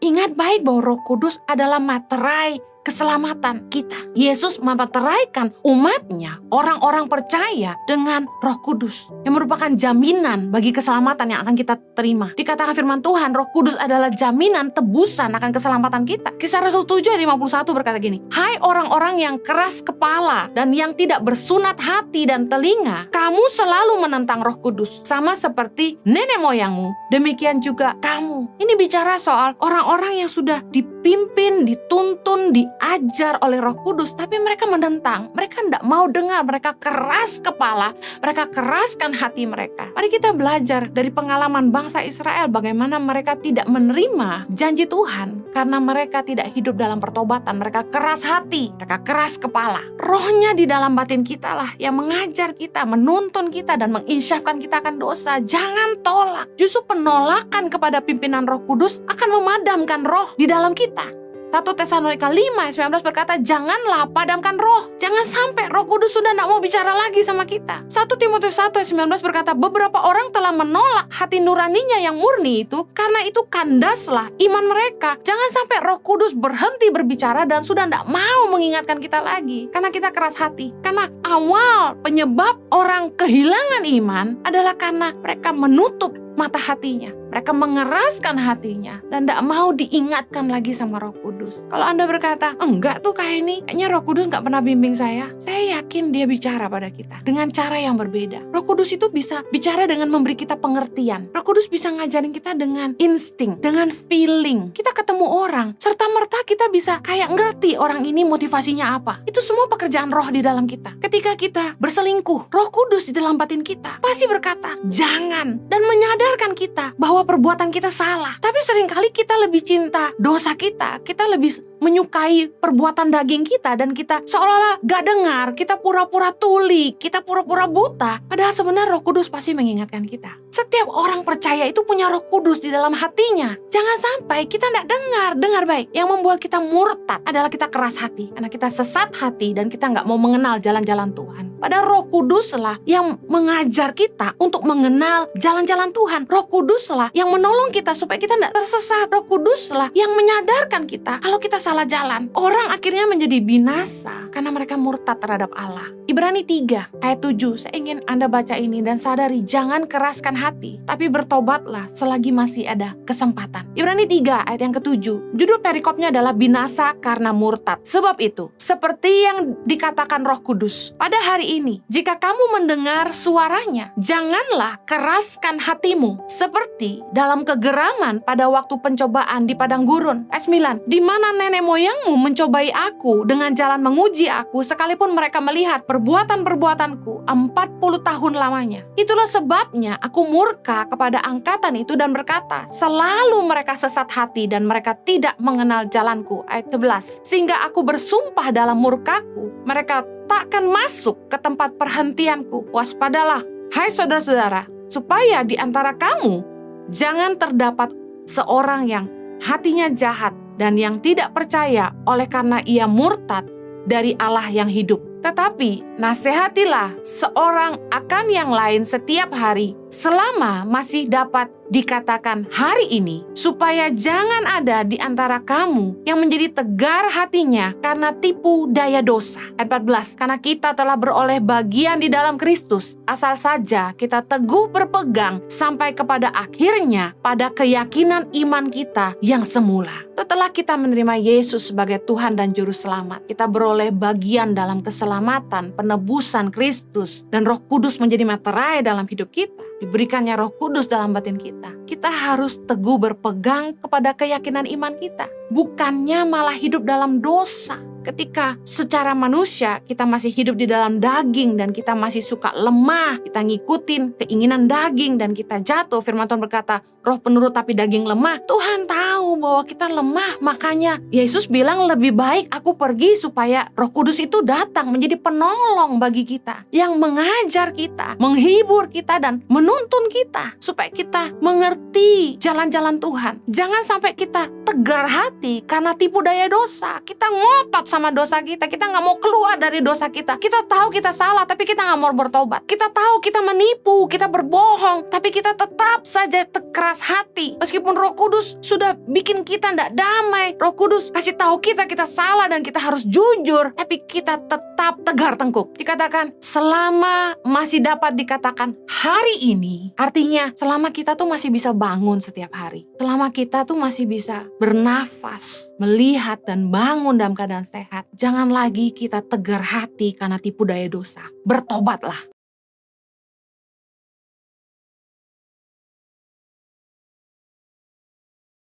Ingat baik bahwa Roh Kudus adalah materai keselamatan kita. Yesus memeteraikan umatnya, orang-orang percaya dengan Roh Kudus yang merupakan jaminan bagi keselamatan yang akan kita terima. Dikatakan firman Tuhan, Roh Kudus adalah jaminan tebusan akan keselamatan kita. Kisah Rasul 7 ayat 51 berkata gini, hai orang-orang yang keras kepala dan yang tidak bersunat hati dan telinga, kamu selalu menentang Roh Kudus, sama seperti nenek moyangmu, demikian juga kamu. Ini bicara soal orang-orang yang sudah dipimpin, dituntun, diajar oleh Roh Kudus, tapi mereka menentang, mereka tidak mau dengar, mereka keras kepala, mereka keraskan hati mereka. Mari kita belajar dari pengalaman bangsa Israel bagaimana mereka tidak menerima janji Tuhan karena mereka tidak hidup dalam pertobatan, mereka keras hati, mereka keras kepala. Rohnya di dalam batin kita lah yang mengajar kita, menuntun kita dan menginsyafkan kita akan dosa. Jangan tolak. Justru penolakan kepada pimpinan Roh Kudus akan memadamkan roh di dalam kita. 1 Tesalonika 5 ayat 19 berkata, janganlah padamkan roh. Jangan sampai Roh Kudus sudah tidak mau bicara lagi sama kita. 1 Timotius 1 ayat 19 berkata, beberapa orang telah menolak hati nuraninya yang murni itu, karena itu kandaslah iman mereka. Jangan sampai Roh Kudus berhenti berbicara dan sudah tidak mau mengingatkan kita lagi, karena kita keras hati. Karena awal penyebab orang kehilangan iman adalah karena mereka menutup mata hatinya, mereka mengeraskan hatinya dan tidak mau diingatkan lagi sama Roh Kudus. Kalau Anda berkata, enggak tuh kayaknya Roh Kudus nggak pernah bimbing saya yakin dia bicara pada kita dengan cara yang berbeda. Roh Kudus itu bisa bicara dengan memberi kita pengertian. Roh Kudus bisa ngajarin kita dengan insting, dengan feeling. Kita ketemu orang, serta-merta kita bisa kayak ngerti orang ini motivasinya apa. Itu semua pekerjaan roh di dalam kita. Ketika kita berselingkuh, Roh Kudus di dalam batin kita pasti berkata, jangan, dan menyadarkan kita bahwa perbuatan kita salah. Tapi seringkali kita lebih cinta dosa kita lebih menyukai perbuatan daging kita, dan kita seolah-olah gak dengar, kita pura-pura tuli, kita pura-pura buta. Padahal sebenarnya Roh Kudus pasti mengingatkan kita. Setiap orang percaya itu punya Roh Kudus di dalam hatinya. Jangan sampai kita gak dengar baik. Yang membuat kita murtad adalah kita keras hati, karena kita sesat hati dan kita gak mau mengenal jalan-jalan Tuhan. Padahal Roh Kuduslah yang mengajar kita untuk mengenal jalan-jalan Tuhan. Roh Kuduslah yang menolong kita supaya kita tidak tersesat. Roh Kuduslah yang menyadarkan kita kalau kita salah jalan. Orang akhirnya menjadi binasa karena mereka murtad terhadap Allah. Ibrani 3 ayat 7. Saya ingin Anda baca ini dan sadari, jangan keraskan hati, tapi bertobatlah selagi masih ada kesempatan. Ibrani 3 ayat yang ke-7. Judul perikopnya adalah binasa karena murtad. Sebab itu, seperti yang dikatakan Roh Kudus, pada hari ini, jika kamu mendengar suaranya, janganlah keraskan hatimu seperti dalam kegeraman pada waktu pencobaan di padang gurun. Ayat 9, di mana nenek moyangmu mencobai aku dengan jalan menguji aku, sekalipun mereka melihat perbuatan-perbuatanku 40 tahun lamanya. Itulah sebabnya aku murka kepada angkatan itu dan berkata, selalu mereka sesat hati dan mereka tidak mengenal jalanku. Ayat 11, sehingga aku bersumpah dalam murkaku, mereka takkan masuk ke tempat perhentianku. Waspadalah, hai saudara-saudara, supaya di antara kamu jangan terdapat seorang yang hatinya jahat dan yang tidak percaya oleh karena ia murtad dari Allah yang hidup. Tetapi nasihatilah seorang akan yang lain setiap hari, selama masih dapat dikatakan hari ini, supaya jangan ada di antara kamu yang menjadi tegar hatinya karena tipu daya dosa. Ayat 14, karena kita telah beroleh bagian di dalam Kristus, asal saja kita teguh berpegang sampai kepada akhirnya pada keyakinan iman kita yang semula. Setelah kita menerima Yesus sebagai Tuhan dan Juru Selamat, kita beroleh bagian dalam keselamatan, penebusan Kristus, dan Roh Kudus menjadi materai dalam hidup kita. Diberikannya Roh Kudus dalam batin kita. Kita harus teguh berpegang kepada keyakinan iman kita. Bukannya malah hidup dalam dosa. Ketika secara manusia kita masih hidup di dalam daging dan kita masih suka lemah, kita ngikutin keinginan daging dan kita jatuh. Firman Tuhan berkata, roh penurut tapi daging lemah. Tuhan tahu bahwa kita lemah, makanya Yesus bilang lebih baik aku pergi supaya Roh Kudus itu datang menjadi penolong bagi kita, yang mengajar kita, menghibur kita dan menuntun kita supaya kita mengerti jalan-jalan Tuhan. Jangan sampai kita tegar hati karena tipu daya dosa. Kita ngotot sama dosa kita. Kita gak mau keluar dari dosa kita. Kita tahu kita salah, tapi kita gak mau bertobat. Kita tahu kita menipu, kita berbohong, tapi kita tetap saja keras hati. Meskipun Roh Kudus sudah bikin kita gak damai. Roh Kudus kasih tahu kita salah dan kita harus jujur, tapi kita tetap tegar tengkuk. Dikatakan selama masih dapat dikatakan hari ini, artinya selama kita tuh masih bisa bangun setiap hari. Selama kita tuh masih bisa bernafas, melihat dan bangun dalam keadaan sehat. Jangan lagi kita tegar hati karena tipu daya dosa. Bertobatlah.